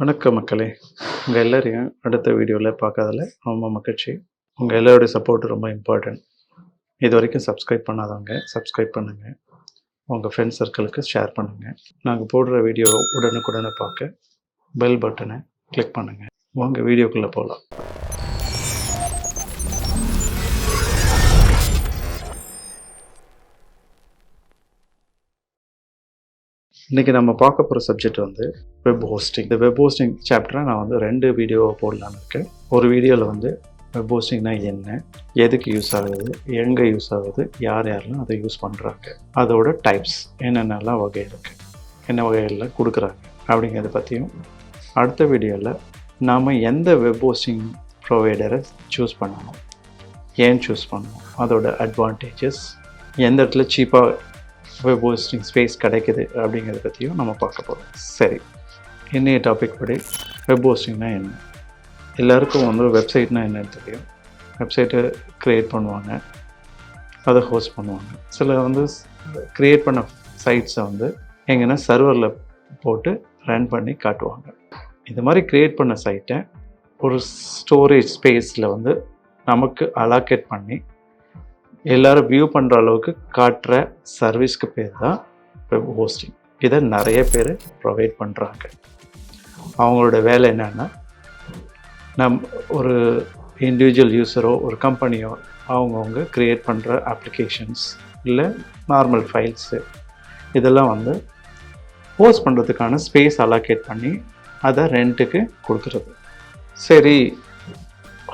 வணக்கம் மக்களே. உங்கள் எல்லோரையும் அடுத்த வீடியோவில் பார்க்கறதுல ரொம்ப மகிழ்ச்சி. உங்கள் எல்லோருடைய சப்போர்ட் ரொம்ப இம்பார்ட்டன்ட். இது வரைக்கும் சப்ஸ்கிரைப் பண்ணாதவங்க சப்ஸ்கிரைப் பண்ணுங்கள். உங்கள் ஃப்ரெண்ட்ஸ் சர்க்கிளுக்கு ஷேர் பண்ணுங்கள். நாங்கள் போடுற வீடியோ உடனுக்குடனே பார்க்க பெல் பட்டனை கிளிக் பண்ணுங்கள். உங்கள் வீடியோக்குள்ளே போகலாம். இன்றைக்கி நம்ம பார்க்க போகிற சப்ஜெக்ட் வெப் ஹோஸ்டிங். இந்த வெப் ஹோஸ்டிங் சாப்டரை நான் 2 வீடியோவை போடலான்னு இருக்கேன். ஒரு வீடியோவில் வெப் ஹோஸ்டிங்னா என்ன, எதுக்கு யூஸ் ஆகுது, எங்கே யூஸ் ஆகுது, யாரெல்லாம் அதை யூஸ் பண்ணுறாங்க, அதோட டைப்ஸ் என்னென்னலாம் வகை இருக்குது, என்ன வகைகளில் கொடுக்குறாங்க அப்படிங்கிறத பற்றியும், அடுத்த வீடியோவில் நாம் எந்த வெப் ஹோஸ்டிங் ப்ரொவைடரை சூஸ் பண்ணணும், ஏன் சூஸ் பண்ணணும், அதோட அட்வான்டேஜஸ், எந்த இடத்துல சீப்பாக வெப் ஹோஸ்டிங் ஸ்பேஸ் கிடைக்குது அப்படிங்கிறத பற்றியும் நம்ம பார்க்க போகிறோம். சரி, இன்னைய டாபிக் படி வெப் ஹோஸ்டிங்னா என்ன? எல்லாருக்கும் வெப்சைட்னா என்னன்னு தெரியும். வெப்சைட்டை க்ரியேட் பண்ணுவாங்க, அதை ஹோஸ்ட் பண்ணுவாங்க. சில க்ரியேட் பண்ண சைட்ஸை எங்கன்னா சர்வரில் போட்டு ரன் பண்ணி காட்டுவாங்க. இது மாதிரி க்ரியேட் பண்ண சைட்டை ஒரு ஸ்டோரேஜ் ஸ்பேஸில் நமக்கு அலாக்கேட் பண்ணி எல்லோரும் வியூ பண்ணுற அளவுக்கு காட்டுற சர்வீஸ்க்கு பேர் தான் வெப் ஹோஸ்டிங். இதை நிறைய பேர் ப்ரொவைட் பண்ணுறாங்க. அவங்களோட வேலை என்னென்னா, ஒரு இண்டிவிஜுவல் யூஸரோ ஒரு கம்பெனியோ அவங்கவுங்க க்ரியேட் பண்ணுற அப்ளிகேஷன்ஸ் இல்லை நார்மல் ஃபைல்ஸு இதெல்லாம் ஹோஸ்ட் பண்ணுறதுக்கான ஸ்பேஸ் அலாக்கேட் பண்ணி அதை ரெண்ட்டுக்கு கொடுக்குறது. சரி,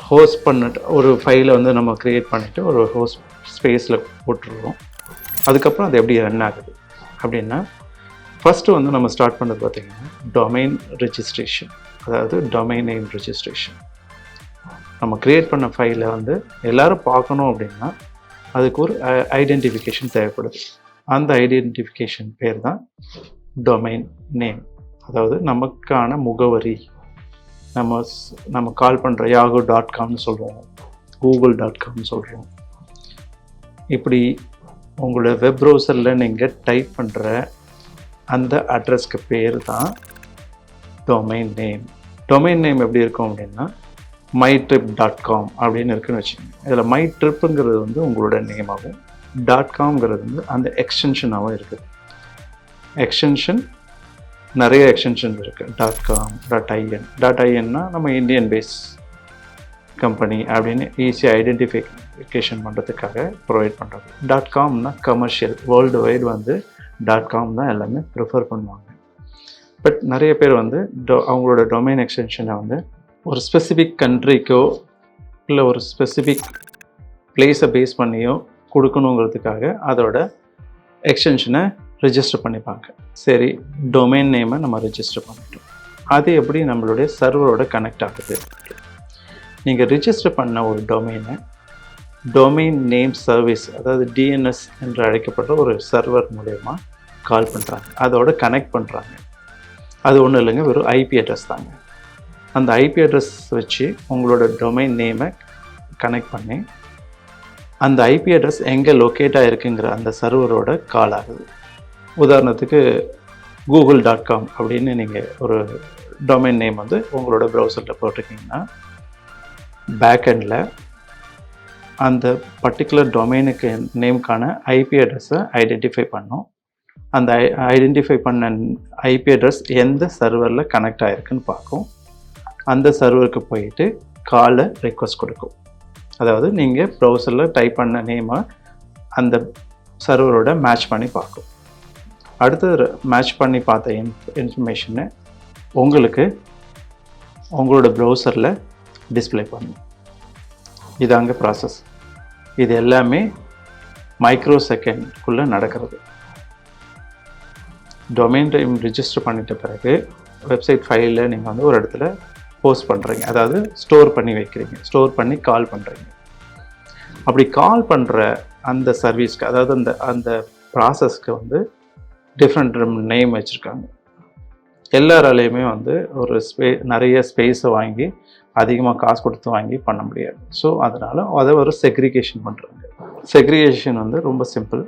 ஹோஸ்ட் பண்ணிட்டு ஒரு ஃபைலை நம்ம க்ரியேட் பண்ணிவிட்டு ஒரு ஹோஸ்ட் ஸ்பேஸில் போட்டுருவோம். அதுக்கப்புறம் அது எப்படி ரன் ஆகுது அப்படின்னா, ஃபஸ்ட்டு நம்ம ஸ்டார்ட் பண்ணுறது பார்த்திங்கன்னா டொமைன் ரெஜிஸ்ட்ரேஷன், அதாவது டொமைன் நேம் ரெஜிஸ்ட்ரேஷன். நம்ம க்ரியேட் பண்ண ஃபைலை எல்லோரும் பார்க்கணும் அப்படின்னா அதுக்கு ஒரு ஐடென்டிஃபிகேஷன் தேவைப்படுது. அந்த ஐடென்டிஃபிகேஷன் பேர் தான் டொமைன் நேம், அதாவது நமக்கான முகவரி. நம்ம கால் பண்ணுற yahoo.comனு சொல்கிறோம், google.comனு சொல்கிறோம். இப்படி உங்களோட வெப் ப்ரௌசரில் நீங்கள் டைப் பண்ணுற அந்த அட்ரஸ்க்கு பேர் தான் டொமைன் நேம். டொமைன் நேம் எப்படி இருக்கும் அப்படின்னா mytrip.com அப்படின்னு இருக்குன்னு வச்சுக்கோங்க. இதில் mytripங்கிறது உங்களோட நேமாகவும், .comங்கிறது அந்த எக்ஸ்டென்ஷனாகவும் இருக்குது. எக்ஸ்டென்ஷன் நிறைய எக்ஸ்டென்ஷன் இருக்குது. .com, .in நம்ம இந்தியன் பேஸ் கம்பெனி அப்படின்னு ஈஸியாக ஐடென்டிஃபிகேஷன் பண்ணுறதுக்காக ப்ரொவைட் பண்ணுறது. .comனா கமர்ஷியல், வேர்ல்டு வைடு .com தான் எல்லாமே ப்ரிஃபர் பண்ணுவாங்க. பட் நிறைய பேர் அவங்களோட டொமைன் எக்ஸ்டென்ஷனை ஒரு ஸ்பெசிஃபிக் கண்ட்ரிக்கோ இல்லை ஒரு ஸ்பெசிஃபிக் பிளேஸை பேஸ் பண்ணியோ கொடுக்கணுங்கிறதுக்காக அதோட எக்ஸ்டென்ஷனை ரெஜிஸ்டர் பண்ணிப்பாங்க. சரி, டொமைன் நேமை நம்ம ரெஜிஸ்டர் பண்ணிட்டோம். அது எப்படி நம்மளுடைய சர்வரோட கனெக்ட் ஆகுது? நீங்கள் ரெஜிஸ்டர் பண்ண ஒரு டொமைன் நேம் சர்வீஸ், அதாவது டிஎன்எஸ் என்று அழைக்கப்படுற ஒரு சர்வர் மூலயமா கால் பண்ணுறாங்க, அதோட கனெக்ட் பண்ணுறாங்க. அது ஒன்றும் இல்லைங்க, வெறும் ஐபி அட்ரஸ் தாங்க. அந்த ஐபி அட்ரஸ் வச்சு உங்களோட டொமைன் நேமை கனெக்ட் பண்ணி அந்த ஐபி அட்ரஸ் எங்கே லொக்கேட் ஆகிருக்குங்கிற அந்த சர்வரோட கால் ஆகுது. உதாரணத்துக்கு google.com அப்படின்னு நீங்கள் ஒரு டொமைன் நேம் உங்களோட ப்ரௌசரில் போட்டிருக்கீங்கன்னா, பேக்கெண்டில் அந்த பர்டிகுலர் டொமைனுக்கு நேம்க்கான ஐபி அட்ரஸை ஐடென்டிஃபை பண்ணோம். அந்த ஐடென்டிஃபை பண்ண ஐபி அட்ரஸ் எந்த சர்வரில் கனெக்ட் ஆகிருக்குன்னு பார்க்கும். அந்த சர்வருக்கு போயிட்டு காலை ரெக்வஸ்ட் கொடுக்கும். அதாவது நீங்கள் ப்ரௌசரில் டைப் பண்ண நேமை அந்த சர்வரோட மேட்ச் பண்ணி பார்க்கும். அடுத்து மேட்ச் பண்ணி பார்த்த இன்ஃபர்மேஷனை உங்களுக்கு உங்களோட ப்ரௌசரில் டிஸ்பிளே பண்ணும். இதாங்க ப்ராசஸ். இது எல்லாமே மைக்ரோ செகண்ட்குள்ளே நடக்கிறது. டொமைன் நேம் ரிஜிஸ்டர் பண்ணிட்ட பிறகு வெப்சைட் ஃபைலில் நீங்கள் ஒரு இடத்துல போஸ்ட் பண்ணுறீங்க, அதாவது ஸ்டோர் பண்ணி வைக்கிறீங்க, ஸ்டோர் பண்ணி கால் பண்ணுறீங்க. அப்படி கால் பண்ணுற அந்த சர்வீஸ்க்கு, அதாவது அந்த ப்ராசஸ்க்கு டிஃப்ரெண்ட் நேம் வச்சுருக்காங்க. எல்லாராலையுமே ஒரு நிறைய ஸ்பேஸை வாங்கி அதிகமாக காசு கொடுத்து வாங்கி பண்ண முடியாது. ஸோ அதனால் அதை ஒரு செக்ரிகேஷன் பண்ணுறாங்க. செக்ரிகேஷன் ரொம்ப simple.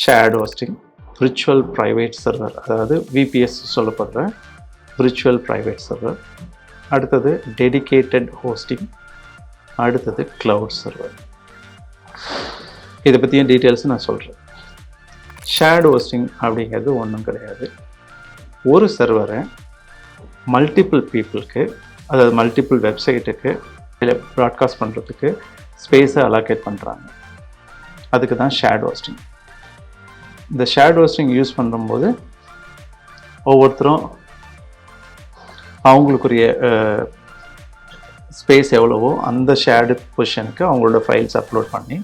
Shared hosting, virtual private server, அதாவது விபிஎஸ் சொல்லப்படுற விர்ச்சுவல் ப்ரைவேட் சர்வர், அடுத்தது டெடிகேட்டட் ஹோஸ்டிங், அடுத்தது க்ளவுட் சர்வர். இதை பற்றியும் டீட்டெயில்ஸ் நான் சொல்கிறேன். ஷேர்டு ஹோஸ்டிங் அப்படிங்கிறது ஒன்றும் கிடையாது. ஒரு சர்வரை மல்டிபிள் பீப்புளுக்கு, அதாவது மல்டிபிள் வெப்சைட்டுக்கு இதில் ப்ராட்காஸ்ட் பண்ணுறதுக்கு ஸ்பேஸை அலோகேட் பண்ணுறாங்க. அதுக்கு தான் ஷேர்டு ஹோஸ்டிங். இந்த ஷேர்டு ஹோஸ்டிங் யூஸ் பண்ணும்போது ஒவ்வொருத்தரும் அவங்களுக்குரிய ஸ்பேஸ் எவ்வளவோ அந்த ஷேர்டு பொசிஷனுக்கு அவங்களோட ஃபைல்ஸ் அப்லோட் பண்ணி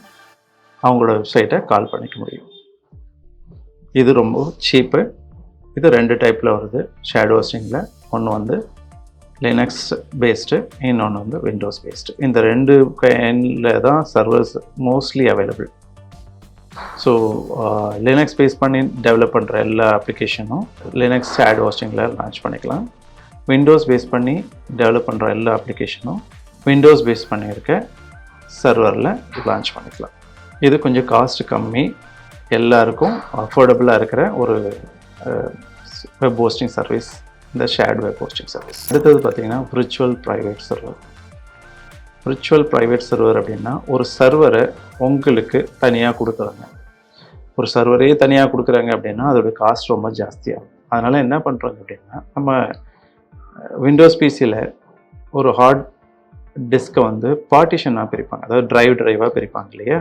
அவங்களோட வெப்சைட்டை கால் பண்ணிக்க முடியும். இது ரொம்ப சீப்பு. இது 2 டைப்பில் வருது ஷேர்டு ஹோஸ்டிங்கில். ஒன்று வந்து லினக்ஸ் பேஸ்டு, இன்னொன்று வந்து விண்டோஸ் பேஸ்டு. இந்த 2 கைண்டில் தான் servers mostly available. So Linux base பண்ணி டெவலப் பண்ணுற எல்லா அப்ளிகேஷனும் லினக்ஸ் ஷேர்டு ஹோஸ்டிங்கில் லான்ச் பண்ணிக்கலாம். விண்டோஸ் பேஸ் பண்ணி டெவலப் பண்ணுற எல்லா அப்ளிகேஷனும் விண்டோஸ் பேஸ் பண்ணியிருக்க சர்வரில் லான்ச் பண்ணிக்கலாம். இது கொஞ்சம் காஸ்ட் கம்மி, எல்லாருக்கும் அஃபோர்டபுளாக இருக்கிற ஒரு வெப் ஹோஸ்டிங் சர்வீஸ் இந்த ஷேர்டு வெப் ஹோஸ்டிங் சர்வீஸ். அடுத்தது பார்த்திங்கன்னா virtual private server. Virtual private server அப்படின்னா ஒரு சர்வரை உங்களுக்கு தனியாக கொடுக்குறாங்க. ஒரு சர்வரே தனியாக கொடுக்குறாங்க அப்படின்னா அதோடய காஸ்ட் ரொம்ப ஜாஸ்தியாகும். அதனால் என்ன பண்ணுறாங்க அப்படின்னா, நம்ம விண்டோஸ் பிசியில் ஒரு ஹார்ட் டிஸ்கை வந்து பார்ட்டிஷனாக பிரிப்பாங்க, அதாவது ட்ரைவாக பிரிப்பாங்க இல்லையா?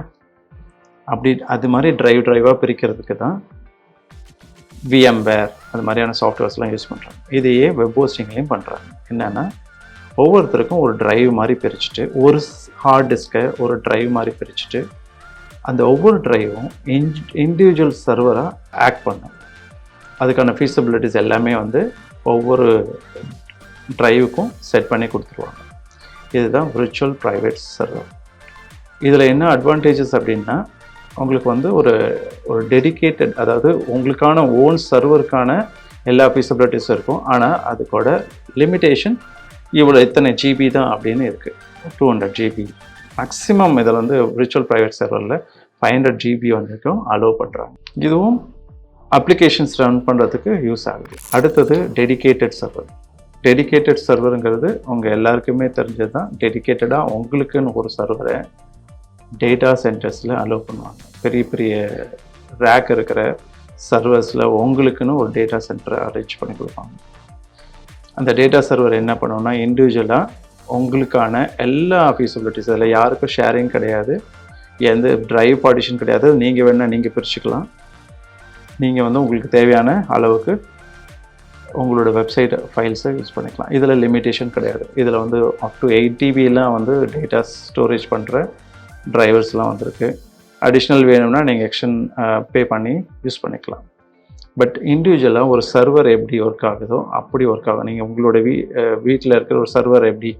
அப்படி அது மாதிரி ட்ரைவாக பிரிக்கிறதுக்கு தான் VMware அது மாதிரியான சாஃப்ட்வேர்ஸ்லாம் யூஸ் பண்ணுறாங்க. இதையே வெப் ஹோஸ்டிங்லேயும் பண்ணுறாங்க. என்னென்னா, ஒவ்வொருத்தருக்கும் ஒரு ட்ரைவ் மாதிரி பிரிச்சுட்டு, ஒரு ஹார்ட் டிஸ்கை ஒரு ட்ரைவ் மாதிரி பிரிச்சுட்டு, அந்த ஒவ்வொரு ட்ரைவும் இண்டிவிஜுவல் சர்வராக ஆக்ட் பண்ணும். அதுக்கான ஃபீஸபிலிட்டிஸ் எல்லாமே வந்து ஒவ்வொரு ட்ரைவுக்கும் செட் பண்ணி கொடுத்துருவாங்க. இதுதான் விர்ச்சுவல் ப்ரைவேட் சர்வர். இதில் என்ன அட்வான்டேஜஸ் அப்படின்னா, உங்களுக்கு வந்து ஒரு டெடிகேட்டட், அதாவது உங்களுக்கான ஓன் சர்வருக்கான எல்லா ஃபீஸபிலிட்டிஸும் இருக்கும். ஆனால் அதுக்கோட லிமிட்டேஷன் இத்தனை ஜிபி தான் அப்படின்னு இருக்குது. 200 GB மேக்ஸிமம். இதில் வந்து விர்ச்சுவல் ப்ரைவேட் சர்வரில் 500 GB வரைக்கும் அலோவ் பண்ணுறாங்க. இதுவும் அப்ளிகேஷன்ஸ் ரன் பண்ணுறதுக்கு யூஸ் ஆகுது. அடுத்தது டெடிகேட்டட் சர்வர். டெடிகேட்டட் சர்வருங்கிறது உங்கள் எல்லாருக்குமே தெரிஞ்சது தான். டெடிகேட்டடாக உங்களுக்குன்னு ஒரு சர்வரை டேட்டா சென்டர்ஸில் அலோவ் பண்ணுவாங்க. பெரிய பெரிய ரேக் இருக்கிற சர்வர்ஸில் உங்களுக்குன்னு ஒரு டேட்டா சென்டரை அரேஞ்ச் பண்ணி கொடுப்பாங்க. அந்த டேட்டா சர்வர் என்ன பண்ணுவோம்னா, இண்டிவிஜுவலாக உங்களுக்கான எல்லா ஃபீஸபிலிட்டிஸ், அதில் யாருக்கும் ஷேரிங் கிடையாது, எந்த ட்ரைவ் பார்ட்டிஷன் கிடையாது. நீங்கள் வேணால் நீங்கள் பிரிச்சுக்கலாம். நீங்கள் வந்து உங்களுக்கு தேவையான அளவுக்கு உங்களோட வெப்சைட் ஃபைல்ஸை யூஸ் பண்ணிக்கலாம். இதில் லிமிட்டேஷன் கிடையாது. இதில் வந்து அப் டு 8 TBலாம் வந்து டேட்டா ஸ்டோரேஜ் பண்ணுற ட்ரைவர்ஸ்லாம் வந்திருக்கு. அடிஷ்னல் வேணும்னா நீங்கள் எக்ஸ்டன் பே பண்ணி யூஸ் பண்ணிக்கலாம். பட் இண்டிவிஜுவலாக ஒரு சர்வர் எப்படி ஒர்க் ஆகுதோ அப்படி ஒர்க் ஆகும். நீங்கள் உங்களோட வீட்டில் இருக்கிற ஒரு சர்வர் எப்படி,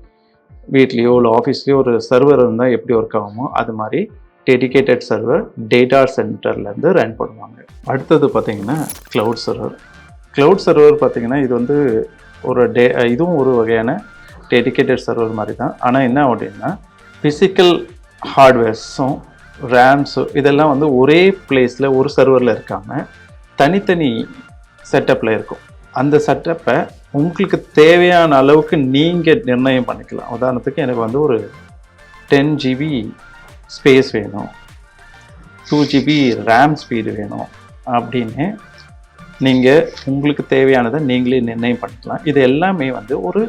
வீட்லேயோ இல்லை ஆஃபீஸ்லேயோ ஒரு சர்வர் இருந்தால் எப்படி ஒர்க் ஆகுமோ அது மாதிரி டெடிகேட்டட் சர்வர் டேட்டா சென்டர்லேருந்து ரன் பண்ணுவாங்க. அடுத்தது பார்த்திங்கன்னா க்ளவுட் சர்வர். க்ளவுட் சர்வர் பார்த்திங்கன்னா இது வந்து இதுவும் ஒரு வகையான டெடிகேட்டட் சர்வர் மாதிரி தான். ஆனால் என்ன அப்படின்னா, ஃபிசிக்கல் ஹார்ட்வேர்ஸும் ரேம்ஸும் இதெல்லாம் வந்து ஒரே பிளேஸில் ஒரு சர்வரில் இருக்காமல் தனித்தனி செட்டப்பில் இருக்கும். அந்த செட்டப்பை உங்களுக்கு தேவையான அளவுக்கு நீங்கள் நிர்ணயம் பண்ணிக்கலாம். உதாரணத்துக்கு எனக்கு வந்து ஒரு 10 GB ஸ்பேஸ் வேணும், 2 GB ரேம் ஸ்பீடு வேணும் அப்படின்னு நீங்கள் உங்களுக்கு தேவையானதை நீங்களே நிர்ணயம் பண்ணிக்கலாம். இது எல்லாமே வந்து ஒரு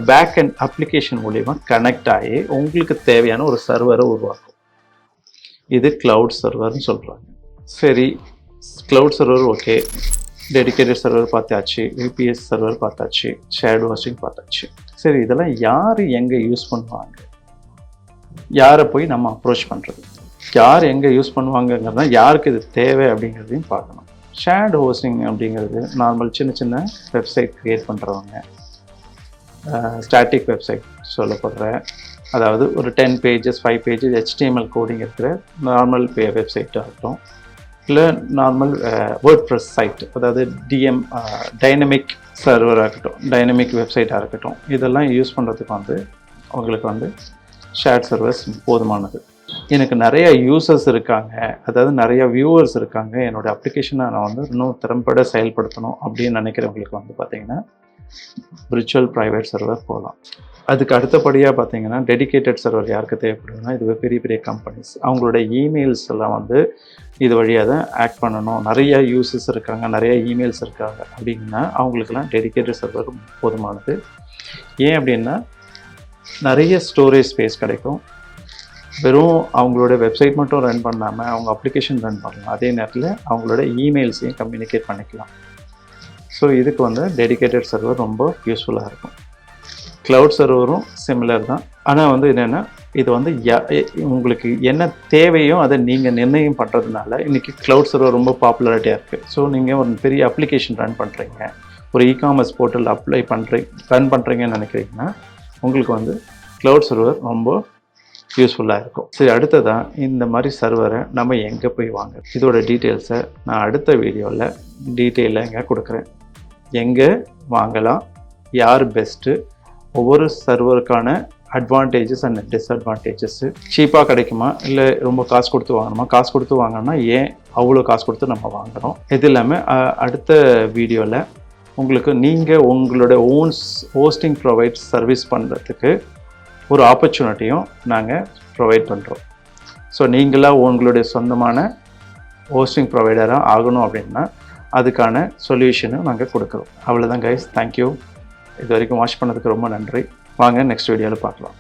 பேக் அண்ட் அப்ளிகேஷன் மூலிமா கனெக்ட் ஆகி உங்களுக்கு தேவையான ஒரு சர்வரை உருவாக்கும். இது க்ளவுட் சர்வர்னு சொல்கிறாங்க. சரி, cloud server okay, dedicated server பார்த்தாச்சு, VPS சர்வர் பார்த்தாச்சு, ஷேர்டு ஹோஸ்டிங் பார்த்தாச்சு. சரி, இதெல்லாம் யார் எங்கே யூஸ் பண்ணுவாங்க, யாரை போய் நம்ம அப்ரோச் பண்ணுறது, யார் எங்கே யூஸ் பண்ணுவாங்கங்கிறத, யாருக்கு இது தேவை அப்படிங்கிறதையும் பார்க்கணும். ஷேர்டு ஹோஸ்டிங் அப்படிங்கிறது நார்மல் சின்ன சின்ன வெப்சைட் க்ரியேட் பண்ணுறவங்க, ஸ்டாட்டிக் வெப்சைட் சொல்லப்படுற, அதாவது ஒரு 10 pages 5 pages HTML கோடிங் இருக்கிற நார்மல் வெப்சைட்டாக இருக்கட்டும், இல்லை நார்மல் வேர்ட்ப்ரெஸ் சைட், அதாவது டைனமிக் சர்வராக இருக்கட்டும், டைனமிக் வெப்சைட்டாக இருக்கட்டும், இதெல்லாம் யூஸ் பண்ணுறதுக்கு வந்து உங்களுக்கு வந்து ஷேர்ட் சர்வர்ஸ் போதுமானது. எனக்கு நிறைய யூசர்ஸ் இருக்காங்க, அதாவது நிறைய வியூவர்ஸ் இருக்காங்க, என்னோடய அப்ளிகேஷனை நான் வந்து இன்னும் திறம்பட செயல்படுத்தணும் அப்படின்னு நினைக்கிறவங்களுக்கு வந்து பார்த்திங்கன்னா விர்ச்சுவல் ப்ரைவேட் சர்வர் போகலாம். அதுக்கு அடுத்தபடியாக பார்த்தீங்கன்னா டெடிகேட்டட் சர்வர் யாருக்கு தேவைப்படுதுன்னா, இது பெரிய பெரிய கம்பெனிஸ் அவங்களோட இமெயில்ஸ் எல்லாம் வந்து இது வழியாக தான் ஆக்ட் பண்ணணும். நிறைய யூசர்ஸ் இருக்காங்க, நிறைய இமெயில்ஸ் இருக்காங்க அப்படின்னா அவங்களுக்கெல்லாம் டெடிகேட்டட் சர்வர் போதுமானது. ஏன் அப்படின்னா நிறைய ஸ்டோரேஜ் ஸ்பேஸ் கிடைக்கும். வெறும் அவங்களோட வெப்சைட் மட்டும் ரன் பண்ணாமல் அவங்க அப்ளிகேஷன் ரன் பண்ணலாம். அதே நேரத்தில் அவங்களோட இமெயில்ஸையும் கம்யூனிகேட் பண்ணிக்கலாம். ஸோ இதுக்கு வந்து டெடிகேட்டட் சர்வர் ரொம்ப யூஸ்ஃபுல்லாக இருக்கும். க்ளவுட் சர்வரும் சிமிலர் தான். ஆனால் வந்து என்னென்னா இது வந்து உங்களுக்கு என்ன தேவையோ அதை நீங்கள் நிர்ணயம் பண்ணுறதுனால இன்றைக்கி க்ளவுட் சர்வர் ரொம்ப பாப்புலாரிட்டியாக இருக்குது. ஸோ நீங்கள் ஒரு பெரிய அப்ளிகேஷன் ரன் பண்ணுறீங்க, ஒரு இகாமர்ஸ் போர்ட்டல் ரன் பண்ணுறீங்கன்னு நினைக்கிறீங்கன்னா உங்களுக்கு வந்து க்ளவுட் சர்வர் ரொம்ப யூஸ்ஃபுல்லாக இருக்கும். சரி, அடுத்ததான் இந்த மாதிரி சர்வரை நம்ம எங்கே போய் வாங்க, இதோட டீட்டெயில்ஸை நான் அடுத்த வீடியோவில் டீட்டெயிலாக இங்கே கொடுக்குறேன். எங்கே வாங்கலாம், யார் பெஸ்ட்டு, ஒவ்வொரு சர்வருக்கான அட்வான்டேஜஸ் அண்ட் டிஸ்அட்வான்டேஜஸ்ஸு, சீப்பாக கிடைக்குமா இல்லை ரொம்ப காசு கொடுத்து வாங்கணுமா, காசு கொடுத்து வாங்கினா ஏன் அவ்வளோ காசு கொடுத்து நம்ம வாங்குகிறோம், இது எல்லாமே அடுத்த வீடியோவில் உங்களுக்கு நீங்கள் உங்களோட ஹோஸ்டிங் ப்ரொவைட் சர்வீஸ் பண்ணுறதுக்கு ஒரு ஆப்பர்ச்சுனிட்டியும் நாங்கள் ப்ரொவைட் பண்ணுறோம். ஸோ நீங்களாக உங்களுடைய சொந்தமான ஹோஸ்டிங் ப்ரொவைடராக ஆகணும் அப்படின்னா அதுக்கான சொல்யூஷனும் நாங்கள் கொடுக்குறோம். அவ்வளோதான் கைஸ், தேங்க்யூ. இது வரைக்கும் வாட்ச் பண்ணதுக்கு ரொம்ப நன்றி. வாங்க நெக்ஸ்ட் வீடியோவில் பார்க்கலாம்.